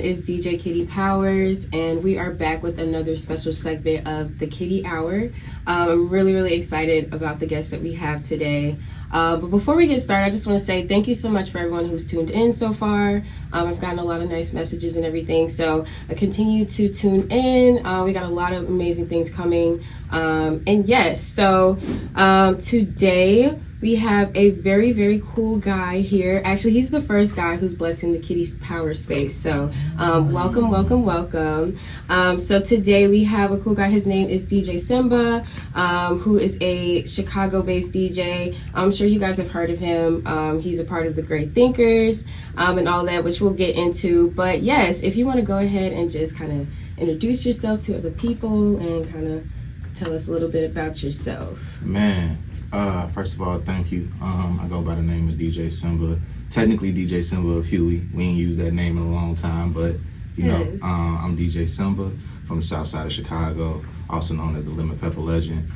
is DJ Kitty Powers, and we are back with another special segment of the Kitty Hour. I'm really excited about the guests that we have today. But before we get started, I just want to say thank you so much for everyone who's tuned in so far. I've gotten a lot of nice messages and everything, so continue to tune in. We got a lot of amazing things coming. And yes, so today we have a very cool guy here. Actually, he's the first guy who's blessing the Kitty's Power space. So welcome. So today we have a cool guy. His name is DJ Cymba, who is a Chicago-based DJ. I'm sure you guys have heard of him. He's a part of the Great Thinkers and all that, which we'll get into. But yes, if you want to go ahead and just kind of introduce yourself to other people and kind of tell us a little bit about yourself. Man. First of all, thank you. I go by the name of DJ Cymba. Technically DJ Cymba of Huey. We ain't used that name in a long time, but you know, I'm DJ Cymba from the south side of Chicago, also known as the Lemon Pepper Legend.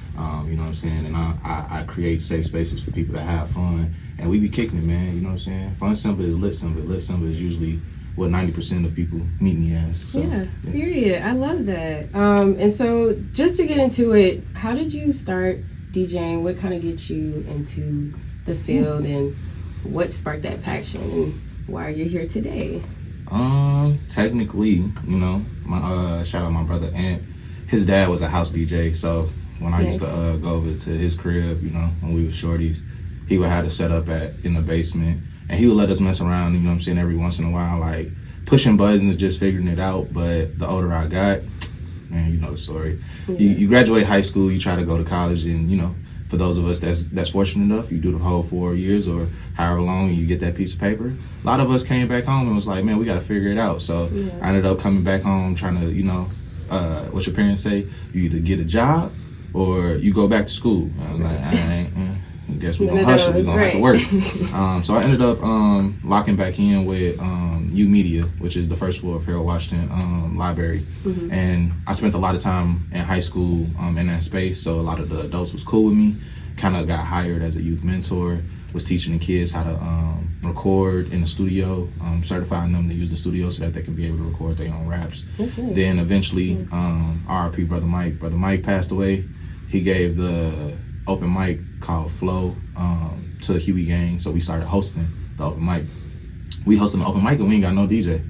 You know what I'm saying? And I create safe spaces for people to have fun. And we be kicking it, man. You know what I'm saying? Fun Cymba is lit Cymba. Lit Cymba is usually what 90% of people meet me as. So, yeah, period. I love that. And so just to get into it, how did you start DJing? What kind of gets you into the field, and what sparked that passion, and why are you here today? Technically, you know, my shout out my brother Ant. His dad was a house DJ, so when I used to go over to his crib, you know, when we were shorties, he would have to set up in the basement, and he would let us mess around, you know what I'm saying, every once in a while, like pushing buttons, just figuring it out. But the older I got, man, you know the story. You graduate high school, you try to go to college, and you know, for those of us that's fortunate enough, you do the whole 4 years or however long, and you get that piece of paper. A lot of us came back home and was like, man, we got to figure it out. So I ended up coming back home trying to, you know, what your parents say, you either get a job or you go back to school. I was like, I guess we're gonna hustle, we're gonna have to work. So I ended up locking back in with U Media, which is the first floor of Harold Washington Library. And I spent a lot of time in high school in that space, so a lot of the adults was cool with me. Kind of got hired as a youth mentor, was teaching the kids how to record in the studio, certifying them to use the studio so that they can be able to record their own raps. Then eventually, RIP Brother Mike. Brother Mike passed away. He gave the open mic called Flow to the Huey gang, so we started hosting the open mic. We hosting the open mic and we ain't got no DJ.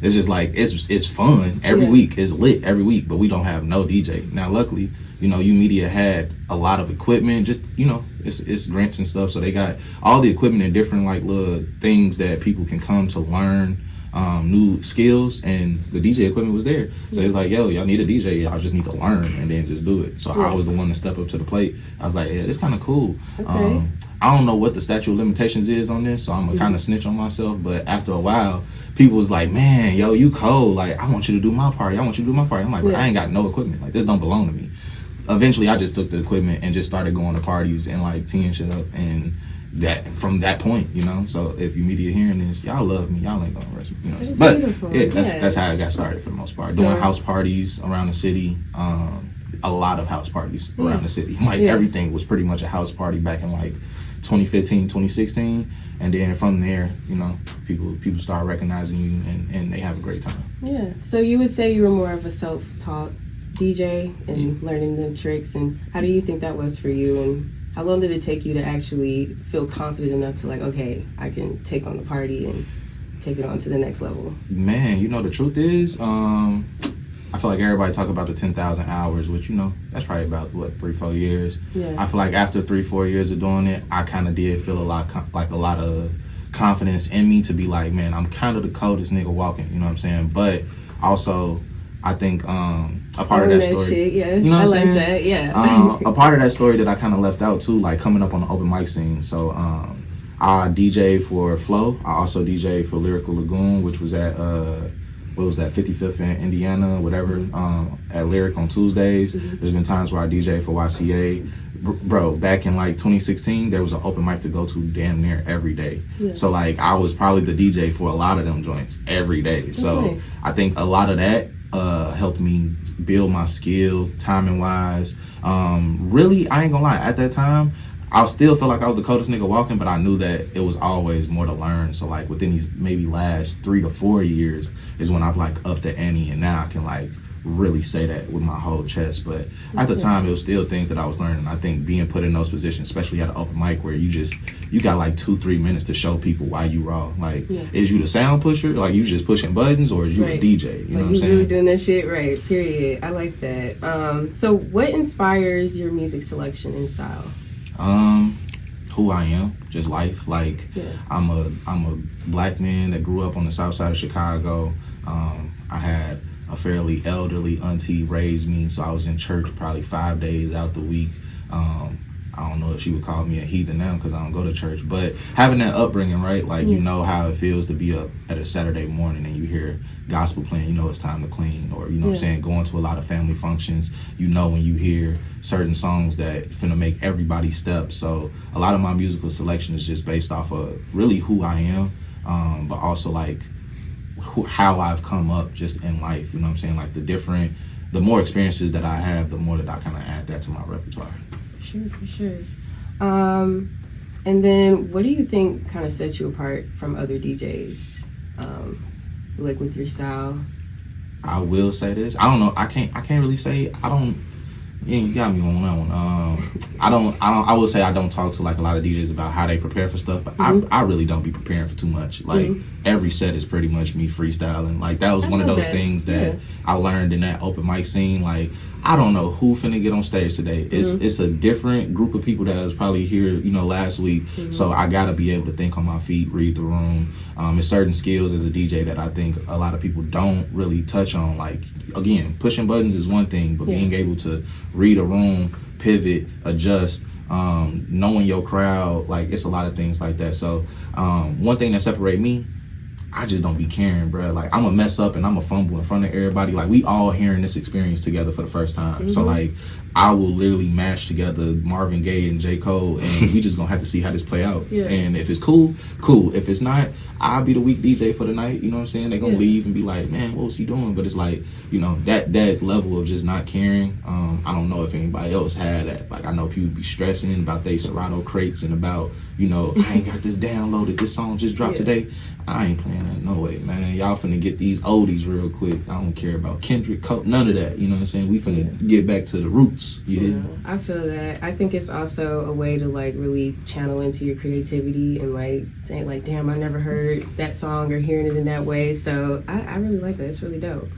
It's just like it's fun every week. It's lit every week, but we don't have no DJ. Now luckily, you know, U Media had a lot of equipment, just, you know, it's grants and stuff, so they got all the equipment and different like little things that people can come to learn new skills, and the DJ equipment was there. So it's like, yo, y'all need a DJ, y'all just need to learn and then just do it. So I was the one to step up to the plate. I was like, yeah, this kind of cool. I don't know what the statute of limitations is on this, so I'm gonna kind of snitch on myself, but after a while, people was like, man, yo, you cold, like, I want you to do my party, I'm like, I ain't got no equipment, like, this don't belong to me. Eventually, I just took the equipment and just started going to parties and like teeing shit up, and that from that point, you know. So if you media hearing this, y'all love me, y'all ain't gonna arrest me, you know. But that's how I got started for the most part. Doing house parties around the city, a lot of house parties around the city. Like everything was pretty much a house party back in like 2015, 2016, and then from there, you know, people start recognizing you and they have a great time. Yeah. So you would say you were more of a self-taught DJ and learning the tricks, and how do you think that was for you, and how long did it take you to actually feel confident enough to like, okay, I can take on the party and take it on to the next level? Man, you know, the truth is, I feel like everybody talk about the 10,000 hours, which, you know, that's probably about, 3-4 years. I feel like after 3-4 years of doing it, I kind of did feel a lot of confidence in me to be like, man, I'm kind of the coldest nigga walking, you know what I'm saying? But also, I think a part of that story, shit, yes. You know what I'm saying? That, yeah. A part of that story that I kind of left out too, like coming up on the open mic scene. So I DJ for Flow. I also DJ for Lyrical Lagoon, which was at 55th in Indiana, whatever. At Lyric on Tuesdays. There's been times where I DJ for YCA. Bro, back in like 2016, there was an open mic to go to damn near every day. So like I was probably the DJ for a lot of them joints every day. That's so nice. I think a lot of that helped me build my skill, timing wise. Really, I ain't gonna lie, at that time, I still feel like I was the coldest nigga walking, but I knew that it was always more to learn. So like within these maybe last 3 to 4 years is when I've like upped the ante, and now I can like really say that with my whole chest. But at the time, it was still things that I was learning. I think being put in those positions, especially at an open mic where you got like 2-3 minutes to show people why you raw. Like, is you the sound pusher? Like, you just pushing buttons, or is you a DJ? You know what I'm saying? You really doing that shit right, period. I like that. So what inspires your music selection and style? Who I am, just life. Like, I'm a black man that grew up on the south side of Chicago. I had a fairly elderly auntie raised me, so I was in church probably 5 days out the week. I don't know if she would call me a heathen now because I don't go to church, but having that upbringing, right? Like, you know how it feels to be up at a Saturday morning and you hear gospel playing, you know it's time to clean, or, you know what I'm saying, going to a lot of family functions, you know when you hear certain songs that finna make everybody step. So a lot of my musical selection is just based off of really who I am, but also like how I've come up just in life, you know what I'm saying? Like the more experiences that I have, the more that I kind of add that to my repertoire. For sure. And then what do you think kind of sets you apart from other DJs? Like with your style? I will say this. I don't know. I can't really say. Yeah, you got me on that one. I will say I don't talk to like a lot of DJs about how they prepare for stuff, but I really don't be preparing for too much. Like every set is pretty much me freestyling. Like that was one of those things that I learned in that open mic scene. Like I don't know who finna get on stage today. It's a different group of people that was probably here, you know, last week. So I gotta be able to think on my feet, read the room. It's certain skills as a DJ that I think a lot of people don't really touch on. Like again, pushing buttons is one thing, but being able to read a room, pivot, adjust, knowing your crowd, like it's a lot of things like that. So one thing that separate me, I just don't be caring, bro. Like I'm gonna mess up and I'm gonna fumble in front of everybody. Like we all hearing this experience together for the first time. So like I will literally mash together Marvin Gaye and J. Cole, and we just gonna have to see how this play out. And if it's cool, cool. If it's not, I'll be the weak DJ for the night. You know what I'm saying? They gonna leave and be like, man, what was he doing? But it's like, you know, that level of just not caring. I don't know if anybody else had that. Like I know people be stressing about they Serato crates and about, you know, I ain't got this downloaded. This song just dropped today. I ain't playing that, no way, man. Y'all finna get these oldies real quick. I don't care about Kendrick, Cole, none of that. You know what I'm saying? We finna get back to the roots. I feel that. I think it's also a way to like really channel into your creativity and like saying like, damn, I never heard that song or hearing it in that way. So I really like that. It's really dope.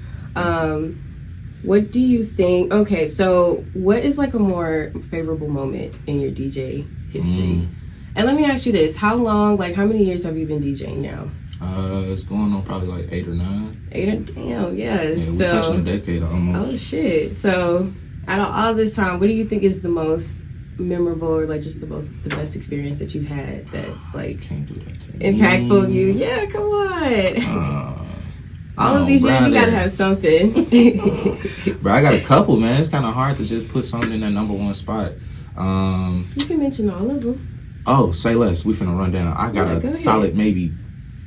What do you think? Okay, so what is like a more favorable moment in your DJ history? And let me ask you this: how many years have you been DJing now? It's going on probably like 8 or 9. Damn, yes. Yeah, we're touching a decade almost. Oh shit! So, out of all this time, what do you think is the most memorable, or like just the best experience that you've had? That's like can't do that to impactful me. you. Yeah, come on. All of these years, you gotta have something. Bro, I got a couple, man. It's kind of hard to just put something in that number one spot. You can mention all of them. Oh, say less. We finna run down. I got a solid maybe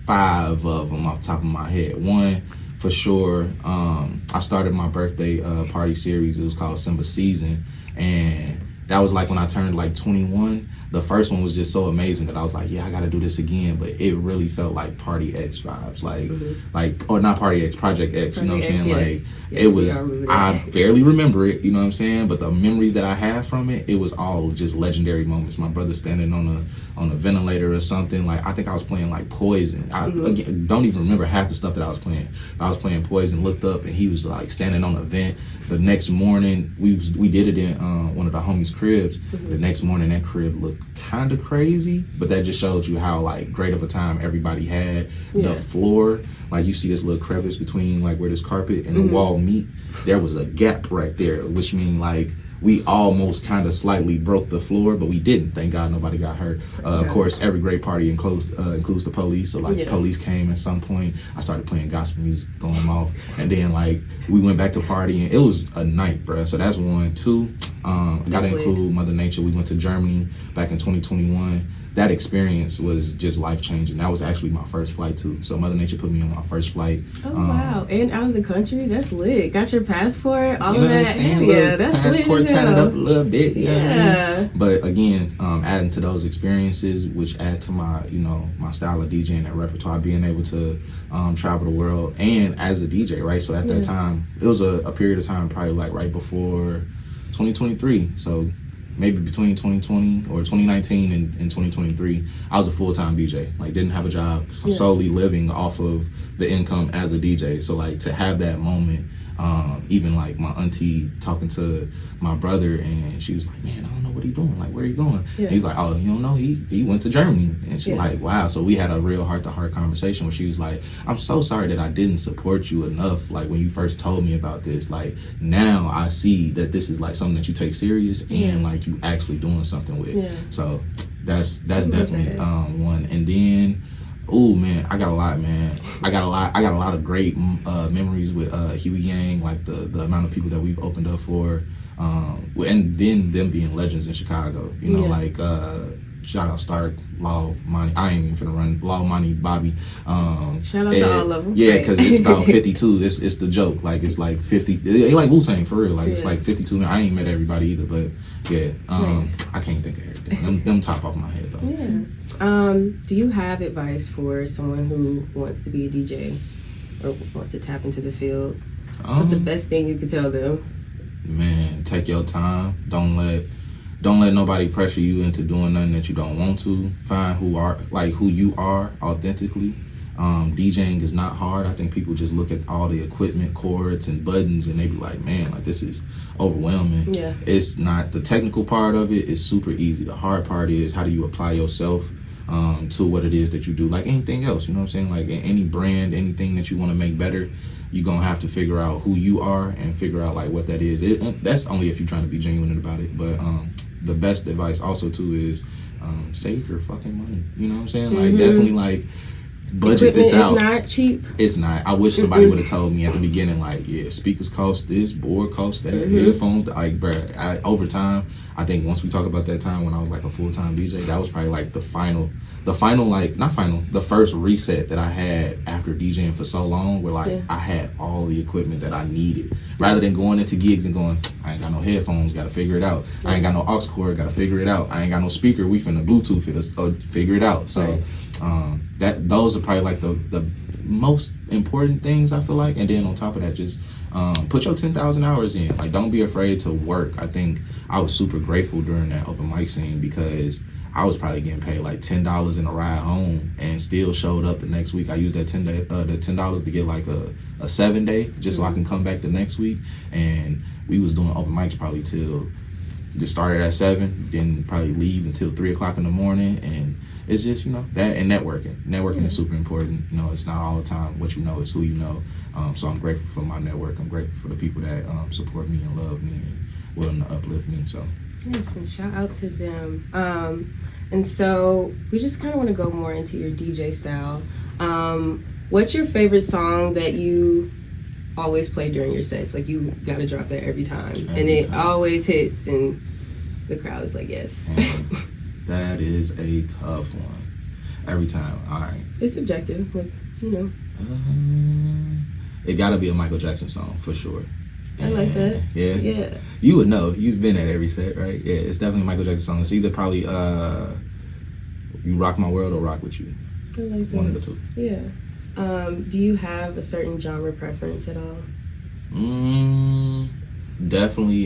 5 of them off the top of my head. One, for sure, I started my birthday party series. It was called Cymba Season. And that was like when I turned like 21. The first one was just so amazing that I was like, yeah, I got to do this again. But it really felt like Party X vibes. Like, or not Party X, Project X. You know what I'm saying? Like, it was, I barely remember it, you know what I'm saying? But the memories that I have from it, it was all just legendary moments. My brother standing on a ventilator or something. Like, I think I was playing like Poison. I again, don't even remember half the stuff that I was playing. I was playing Poison, looked up, and he was like standing on a vent. The next morning, we did it in one of the homies' cribs. The next morning, that crib looked kind of crazy, but that just showed you how like great of a time everybody had. The floor, like you see this little crevice between like where this carpet and the wall meet. There was a gap right there, which means like we almost kind of slightly broke the floor, but we didn't. Thank God nobody got hurt. Of course, every great party includes the police. So like the police came at some point. I started playing gospel music, throwing them off, and then like we went back to partying. It was a night, bro. So that's one. 2. Got to include Mother Nature. We went to Germany back in 2021. That experience was just life-changing. That was actually my first flight, too. So Mother Nature put me on my first flight. Oh, wow. And out of the country? That's lit. Got your passport, all of that? Yeah, that's passport lit. Passport tatted up a little bit. You know what I mean? But again, adding to those experiences, which add to my, my style of DJing and repertoire, being able to travel the world and as a DJ, right? So at that time, it was a period of time probably like right before 2023. So maybe between 2020 or 2019 and 2023, I was a full-time DJ. Like, didn't have a job, solely living off of the income as a DJ. So, like, to have that moment, even, like, my auntie talking to my brother, and she was like, man, I don't know what he's doing. Like, where he going? Yeah. He's like, oh, you don't know? He went to Germany. And she's like, wow. So we had a real heart-to-heart conversation where she was like, I'm so sorry that I didn't support you enough, like, when you first told me about this. Like, now I see that this is, like, something that you take serious and, like, you actually doing something with. Yeah. So that's definitely one. And then, oh man, I got a lot, man. I got a lot of great memories with Huey Gang, like the amount of people that we've opened up for, and then them being legends in Chicago. Like shout out Stark, Law, Monty. I ain't even finna run Law, Monty, Bobby. Shout out to all of them. Yeah, because it's about 52. It's the joke. Like it's like 50. They like Wu-Tang for real. Like it's like 52. I ain't met everybody either, but yeah. Nice. I can't think of everything. them top off my head though. Yeah. Do you have advice for someone who wants to be a DJ or wants to tap into the field? What's the best thing you could tell them? Man, take your time. Don't let nobody pressure you into doing nothing that you don't want to. Find who you are authentically. DJing is not hard. I think people just look at all the equipment, cords, and buttons, and they be like, man, like this is overwhelming. Yeah. It's not. The technical part of it is super easy. The hard part is how do you apply yourself to what it is that you do. Like anything else, you know what I'm saying? Like any brand, anything that you want to make better, you're going to have to figure out who you are and figure out like what that is. That's only if you're trying to be genuine about it. But the best advice also too is save your fucking money. You know what I'm saying? Like definitely like budget equipment this out. It's not cheap. It's not. I wish somebody would have told me at the beginning, like, yeah, speakers cost this, board cost that, headphones. Like, bruh, over time, I think once we talk about that time when I was like a full-time DJ, that was probably like the first reset that I had after DJing for so long, where like I had all the equipment that I needed. Rather than going into gigs and going, I ain't got no headphones, gotta figure it out. I ain't got no aux cord, gotta figure it out. I ain't got no speaker, we finna Bluetooth it, figure it out. So those are probably like the most important things I feel like. And then on top of that, just put your 10,000 hours in. Like, don't be afraid to work. I think I was super grateful during that open mic scene because I was probably getting paid like $10 in a ride home and still showed up the next week. I used that $10 to get like a 7-day just so I can come back the next week. And we was doing open mics probably till just started at 7, then probably leave until 3 o'clock in the morning. And it's just, that and networking is super important. It's not all the time what you know, it's who you know. So I'm grateful for my network. I'm grateful for the people that support me and love me and willing to uplift me. So yes, and shout out to them. And so we just kind of want to go more into your DJ style. What's your favorite song that you always play during your sets? Like, you got to drop that every time. And it always hits, and the crowd is like, yes. That is a tough one. Every time. All right. It's subjective, but, it got to be a Michael Jackson song, for sure. I like that. Yeah? Yeah. You would know. You've been at every set, right? Yeah, it's definitely a Michael Jackson song. It's either probably You Rock My World or Rock With You. I like that. One of the two. Yeah. Do you have a certain genre preference at all? Definitely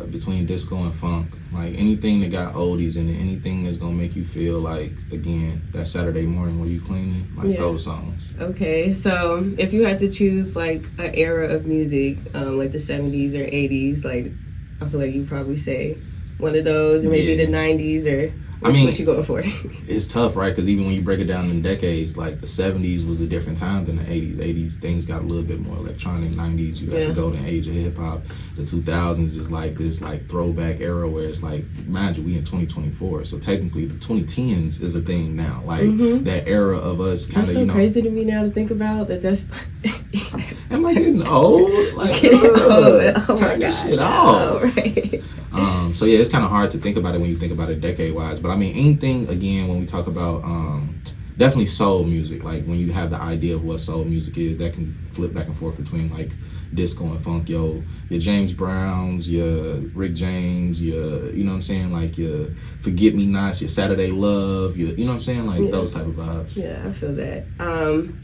between disco and funk. Like anything that got oldies in it, anything that's gonna make you feel like, again, that Saturday morning when you cleaning, like those songs. Okay, so if you had to choose like an era of music, like the 70s or 80s, like I feel like you probably say one of those, or maybe the 90s, or what you going for? It's tough, right? Because even when you break it down in decades, like the 70s was a different time than the 80s. 80s, things got a little bit more electronic. 90s, you got the golden age of hip hop. The 2000s is like this like throwback era where it's like, imagine we in 2024. So technically the 2010s is a thing now. Like that era of us kind of, That's so crazy to me now to think about that's... Am I getting old? Like, oh turn this shit off. Right. So yeah, it's kind of hard to think about it when you think about it decade wise. But I mean, anything again when we talk about definitely soul music. Like when you have the idea of what soul music is, that can flip back and forth between like disco and funk. Your James Browns, your Rick James, your, you know what I'm saying, like your Forget Me Nots, your Saturday Love, your, you know what I'm saying, like those type of vibes. Yeah, I feel that.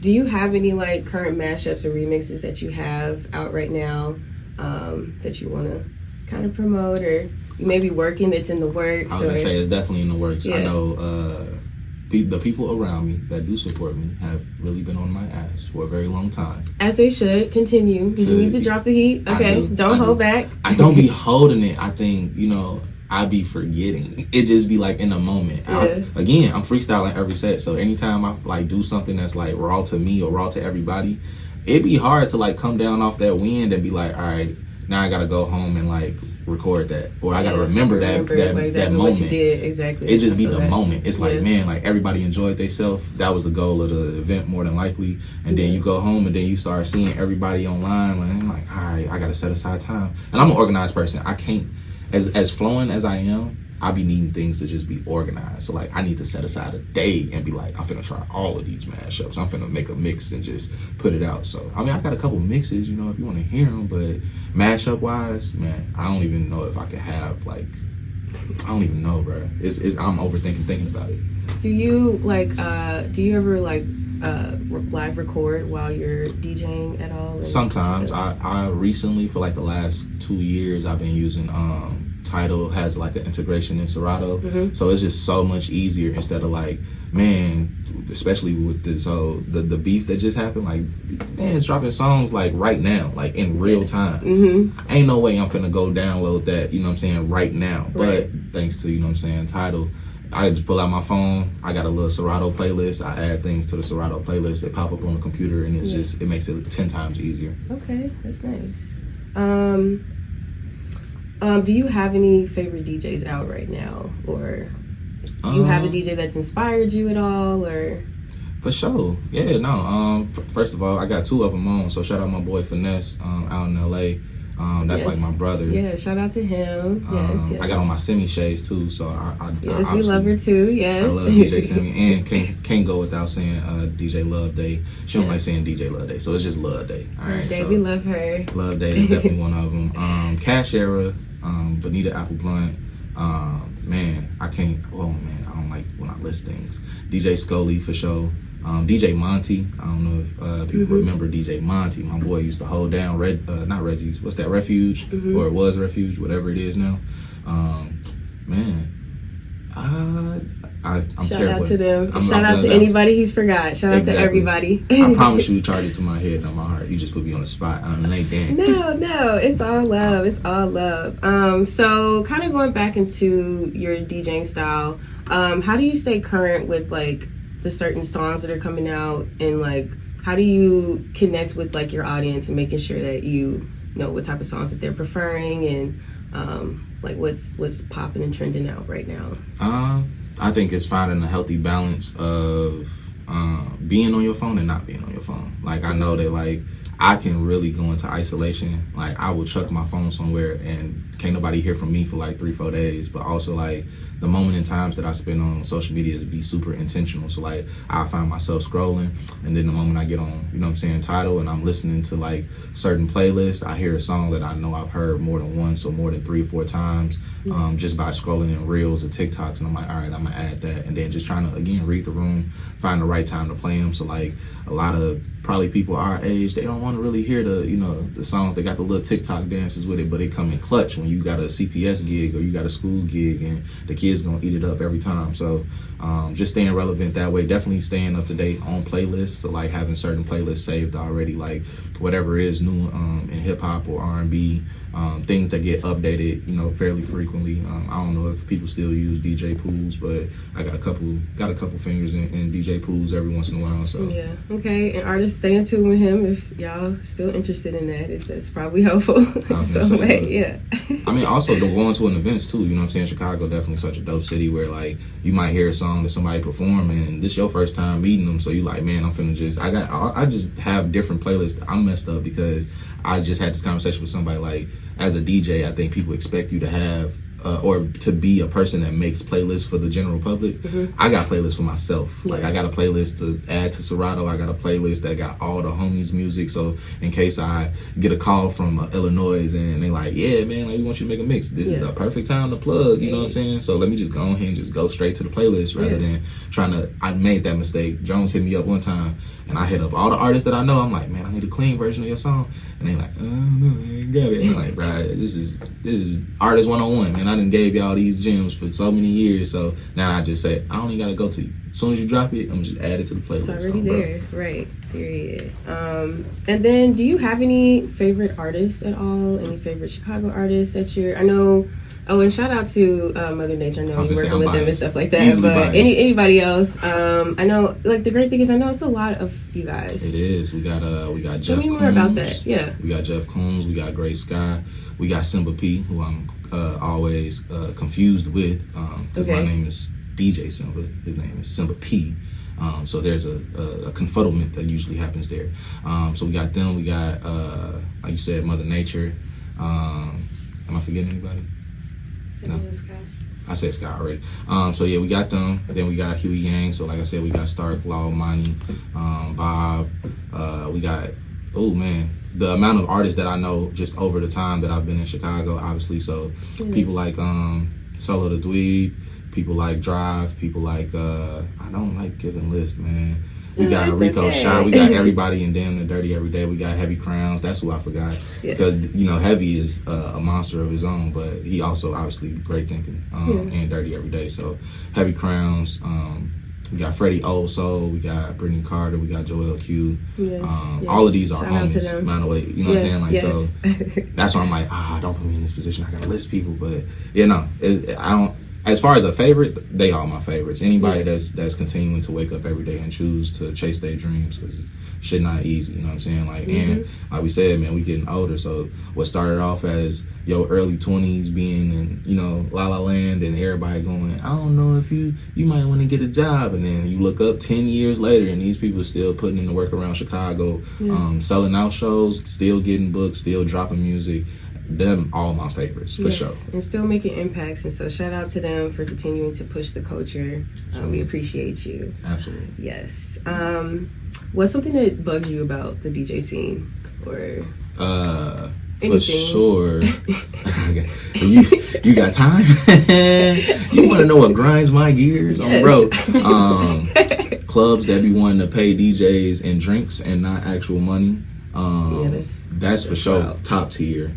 Do you have any like current mashups or remixes that you have out right now that you want to kind of promote, or you may be working that's in the works? I was gonna say it's definitely in the works. Yeah. I know the people around me that do support me have really been on my ass for a very long time. As they should. Continue. You need to drop the heat. Okay, don't hold back. I don't be holding it. I think, you know, I be forgetting. It just be like in the moment. Yeah. I'm freestyling every set, so anytime I like do something that's like raw to me or raw to everybody, it'd be hard to like come down off that wind and be like, all right, now I gotta go home and like record that, or I gotta remember that moment. What you did. Exactly. It just be the moment. It's like, man, like everybody enjoyed themselves. That was the goal of the event more than likely. And then you go home and then you start seeing everybody online. Like, I'm like, all right, I gotta set aside time. And I'm an organized person. I can't, as flowing as I am, I be needing things to just be organized. So like I need to set aside a day and be like, I'm finna try all of these mashups. I'm finna make a mix and just put it out. So I mean, I got a couple mixes, you know, if you want to hear them. But mashup wise, man, I don't even know if I could have like, I don't even know, bro. I'm overthinking thinking about it. Do you like? Do you ever like live record while you're DJing at all? Sometimes. I recently, for like the last 2 years, I've been using Tidal. Has like an integration in Serato, so it's just so much easier instead of like, man, especially with this whole the beef that just happened, like, man, it's dropping songs like right now, like in real time. Ain't no way I'm finna go download that, you know what I'm saying, right now. But thanks to, you know what I'm saying, Tidal, I just pull out my phone, I got a little Serato playlist, I add things to the Serato playlist, they pop up on the computer, and it's just, it makes it 10 times easier. Okay, that's nice. Do you have any favorite DJs out right now, or do you have a DJ that's inspired you at all, or? For sure, yeah, no. First of all, I got 2 of them on, so shout out my boy Finesse out in LA. That's like my brother. Yeah, shout out to him. Yes. I got on my Semi shades too, so I we love her too. Yes, I love DJ Semi, and can't go without saying DJ Love Day. She don't like saying DJ Love Day, so it's just Love Day. All right, so we love her. Love Day is definitely one of them. Cash Era, Bonita Apple Blunt. Man, I can't. Oh man, I don't like when I list things. DJ Scully for sure. DJ Monty, I don't know if people remember DJ Monty. My boy used to hold down not Reggie's, what's that, Refuge, or it was Refuge, whatever it is now. Man, I'm shout terrible. Out to them. Shout out to anybody he's forgot. Shout out to everybody. I promise you, charge it to my head, not my heart. You just put me on the spot. Like that. No, it's all love. It's all love. So kind of going back into your DJing style, how do you stay current with like the certain songs that are coming out, and like how do you connect with like your audience and making sure that you know what type of songs that they're preferring, and like what's popping and trending out right now? I think it's finding a healthy balance of being on your phone and not being on your phone. Like I know that like I can really go into isolation. Like I will chuck my phone somewhere and can't nobody hear from me for like 3-4 days. But also like the moment in times that I spend on social media is be super intentional. So like I find myself scrolling, and then the moment I get on, you know what I'm saying, Tidal, and I'm listening to like certain playlists, I hear a song that I know I've heard more than once or more than 3 or 4 times, just by scrolling in Reels or TikToks, and I'm like, all right, I'm gonna add that, and then just trying to again read the room, find the right time to play them. So like a lot of probably people our age, they don't want to really hear the, you know, the songs. They got the little TikTok dances with it, but they come in clutch when you got a CPS gig or you got a school gig, and the kids gonna eat it up every time. So just staying relevant that way, definitely staying up to date on playlists. So like having certain playlists saved already, like whatever is new in hip hop or R&B, things that get updated, you know, fairly frequently. I don't know if people still use DJ pools, but I got a couple fingers in DJ pools every once in a while. So yeah, okay. And artists, stay in tune with him if y'all still interested in that. If that's probably helpful some way. Yeah. I mean, also going to an events too. You know what I'm saying? Chicago definitely such a dope city where like you might hear a song that somebody perform, and this your first time meeting them, so you like, man, I'm finna I just have different playlists. I'm messed up because I just had this conversation with somebody, like, as a DJ, I think people expect you to have or to be a person that makes playlists for the general public. I got playlists for myself. Like, I got a playlist to add to Serato. I got a playlist that got all the homies' music. So in case I get a call from iLLANOiZE and they like, yeah, man, like, we want you to make a mix. This is the perfect time to plug. You know what I'm saying? So let me just go ahead and just go straight to the playlist rather than trying to. I made that mistake. Jones hit me up one time and I hit up all the artists that I know. I'm like, man, I need a clean version of your song. And they like, oh no, I ain't got it. And I'm like, right, this is artist 101, man. I done gave y'all these gems for so many years, so now I just say I don't even gotta go to you. As soon as you drop it, I'm just add it to the playlist. It's already there, right? Period. And then, do you have any favorite artists at all? Any favorite Chicago artists that you're? I know. Oh, and shout out to Mother Nature. I know you're working with them and stuff like that. Easily but anybody else? I know. Like, the great thing is, I know it's a lot of you guys. It is. We got Jeff. Tell me more about that. Yeah. We got Jeff Combs. We got Gray Sky. We got Cymba P, who I'm always confused with because my name is DJ Cymba. His name is Cymba P. So there's a confuddlement that usually happens there. So we got them. We got, like you said, Mother Nature. Am I forgetting anybody? No. I said Sky already. So yeah, we got them. Then we got Huey Gang. So like I said, we got Stark, Law, Monty, Bob. We got, oh man, the amount of artists that I know just over the time that I've been in Chicago, obviously. So people like Solo the Dweeb, people like Drive, people like I don't like giving lists, man. We got Rico Shot. We got everybody in Damn the Dirty every day. We got Heavy Crowns. That's who I forgot because Heavy is a monster of his own, but he also obviously great thinking and Dirty every day. So Heavy Crowns. We got Freddie Old Soul. We got Brittany Carter. We got Joel Q. All of these are homies. By the way, you know what I'm saying? Like so, that's why I'm like, don't put me in this position. I gotta list people, but I don't. As far as a favorite, they are my favorites. Anybody that's continuing to wake up every day and choose to chase their dreams, because shit not easy, you know what I'm saying? Like, and like we said, man, we getting older. So what started off as your early 20s being in, La La Land and everybody going, I don't know if you might want to get a job. And then you look up 10 years later and these people still putting in the work around Chicago, selling out shows, still getting booked, still dropping music. Them all my favorites for sure, and still making impacts. And so shout out to them for continuing to push the culture. We appreciate you. Absolutely. Yes. What's something that bugs you about the DJ scene, or anything? For sure. you got time? You want to know what grinds my gears? Bro. Clubs that be wanting to pay DJs in drinks and not actual money. That's for sure wild. Top tier.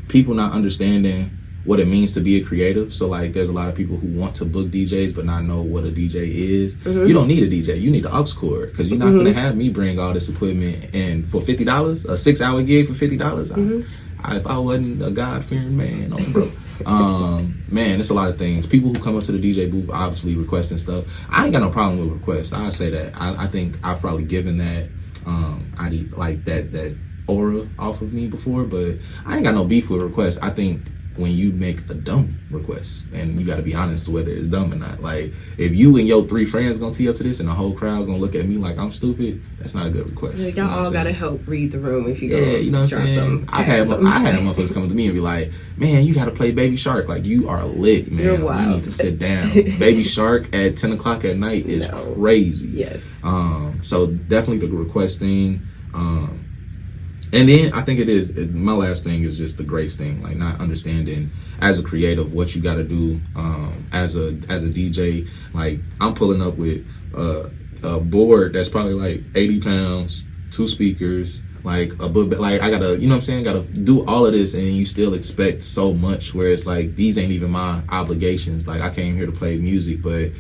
People not understanding what it means to be a creative. So like there's a lot of people who want to book DJs but not know what a DJ is. You don't need a DJ, you need an aux cord, because you're not gonna have me bring all this equipment and for $50, a 6-hour gig for $50. If I wasn't a God-fearing man, bro. Man, it's a lot of things. People who come up to the DJ booth obviously requesting stuff. I ain't got no problem with requests. I say that. I think I've probably given that that aura off of me before, but I ain't got no beef with requests. I think when you make a dumb request, and you got to be honest whether it's dumb or not. Like, if you and your 3 friends gonna tee up to this and the whole crowd gonna look at me like I'm stupid, that's not a good request. Like, y'all all gotta help read the room if you go. You know what I'm saying? I had motherfuckers coming to me and be like, man, you gotta play Baby Shark. Like, you are lit, man. You're wild. You need to sit down. Baby Shark at 10 o'clock at night is crazy. Yes. So definitely the request thing. And then I think my last thing is just the grace thing, like not understanding as a creative what you got to do as a DJ. Like, I'm pulling up with a board that's probably like 80 pounds, 2 speakers, like a book, like I gotta, you know what I'm saying, gotta do all of this, and you still expect so much, where it's like these ain't even my obligations. Like, I came here to play music, but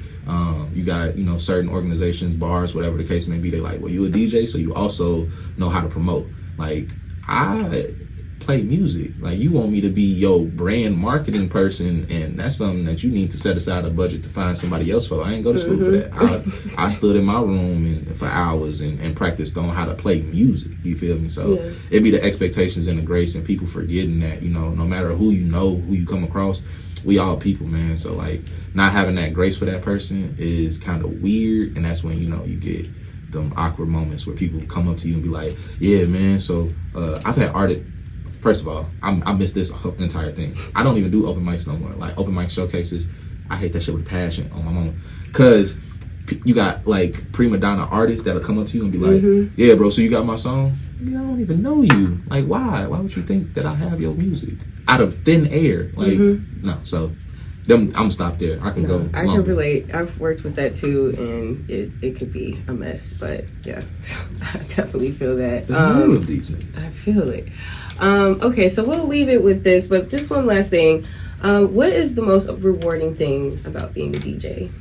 you got, certain organizations, bars, whatever the case may be, they like, well, you a DJ, so you also know how to promote. Like, I play music. Like, you want me to be your brand marketing person, and that's something that you need to set aside a budget to find somebody else for. I ain't go to school for that. I stood in my room for hours and practiced on how to play music. You feel me? So it'd be the expectations and the grace, and people forgetting that, no matter who you come across, we all people, man. So like, not having that grace for that person is kind of weird, and that's when you get them awkward moments where people come up to you and be like, yeah, man. So I've had artists. First of all, I miss this entire thing. I don't even do open mics no more. Like open mic showcases, I hate that shit with a passion on my mama. Cause you got like prima donna artists that'll come up to you and be like, yeah, bro, so you got my song? I don't even know you. Like, why? Why would you think that I have your music? Out of thin air. Like, no. So I'm gonna stop there. I can go. I can relate. I've worked with that too, and it could be a mess. But yeah, I definitely feel that. All of these things. I feel it. Okay, so we'll leave it with this, but just one last thing. What is the most rewarding thing about being a DJ?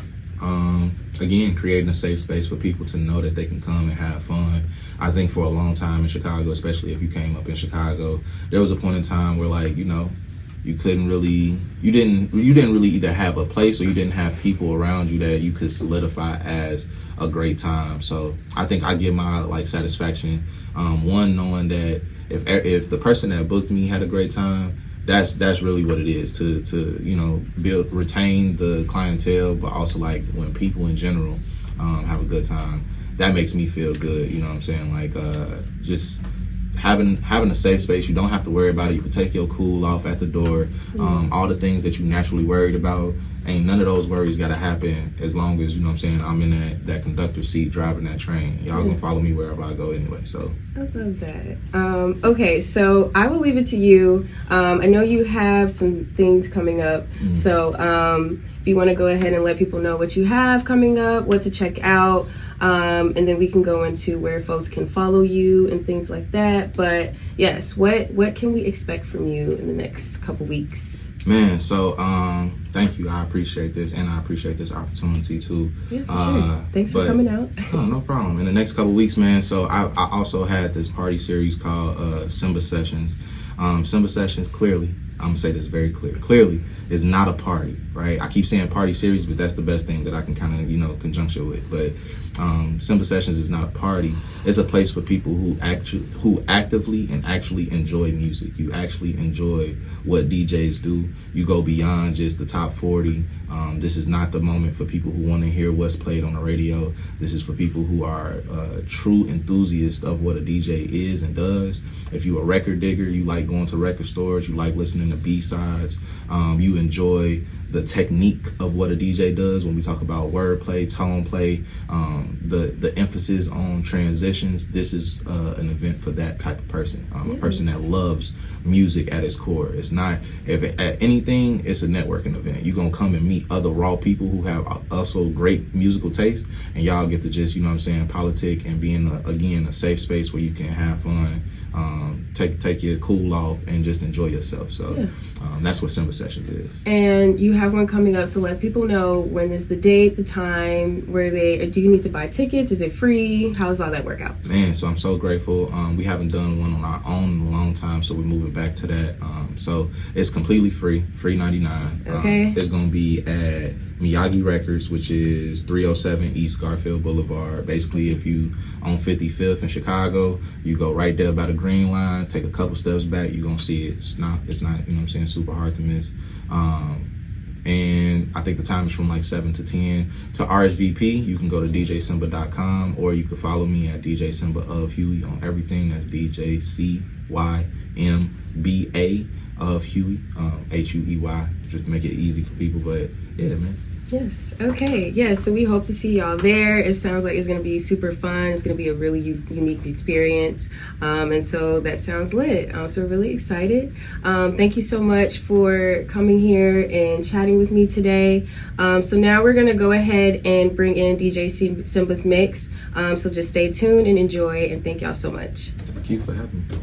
Again, creating a safe space for people to know that they can come and have fun. I think for a long time in Chicago, especially if you came up in Chicago, there was a point in time where, like, you know, you didn't really either have a place or you didn't have people around you that you could solidify as a great time. So I think I get my like satisfaction, one, knowing that if the person that booked me had a great time, that's really what it is, to you know, retain the clientele, but also like when people in general have a good time, that makes me feel good. You know what I'm saying? Like just having a safe space. You don't have to worry about it. You can take your cool off at the door. All the things that you naturally worried about, ain't none of those worries got to happen as long as, you know what I'm saying, I'm in that conductor seat driving that train. Y'all gonna follow me wherever I go anyway. So I love that. Okay, so I will leave it to you. I know you have some things coming up, so if you want to go ahead and let people know what you have coming up, what to check out, and then we can go into where folks can follow you and things like that. But yes, what can we expect from you in the next couple weeks? Man, so thank you. I appreciate this, and I appreciate this opportunity too. Yeah, for sure. Thanks for coming out. No problem. In the next couple weeks, man. So I also had this party series called Cymba Sessions. Cymba Sessions, clearly, I'm gonna say this very clearly, is not a party, right? I keep saying party series, but that's the best thing that I can kind of, you know, conjunction with. But Cymba Sessions is not a party. It's a place for people who actively and actually enjoy music. You actually enjoy what DJs do. You go beyond just the top 40. This is not the moment for people who want to hear what's played on the radio. This is for people who are true enthusiasts of what a DJ is and does. If you're a record digger, you like going to record stores, you like listening to B-sides, you enjoy the technique of what a DJ does when we talk about wordplay, tone play, the emphasis on transitions. This is an event for that type of person, a person that loves music at its core. It's not, if at anything, it's a networking event. You're gonna come and meet other raw people who have also great musical taste, and y'all get to just, you know what I'm saying, politic and be in a safe space where you can have fun, take your cool off and just enjoy yourself. So that's what Cymba Sessions is. And you have one coming up, so let people know when is the date, the time, do you need to buy tickets? Is it free? How does all that work out? Man, so I'm so grateful. We haven't done one on our own in a long time, so we're moving back to that. So it's completely free $99. Okay. It's gonna be at Miyagi Records, which is 307 East Garfield Boulevard. Basically, if you on 55th in Chicago, you go right there by the green line, take a couple steps back, you're gonna see it. It's not, you know what I'm saying, super hard to miss. And I think the time is from like 7 to 10. To RSVP, you can go to djcymba.com, or you can follow me at DJ Cymba of Huey on everything. That's DJCYMBA of Huey, HUEY, just to make it easy for people. But yeah, man. Yes. Okay. Yes. So we hope to see y'all there. It sounds like it's going to be super fun. It's going to be a really unique experience. And so that sounds lit. So we're really excited. Thank you so much for coming here and chatting with me today. So now we're going to go ahead and bring in DJ Cymba's mix. So just stay tuned and enjoy. And thank y'all so much. Thank you for having me.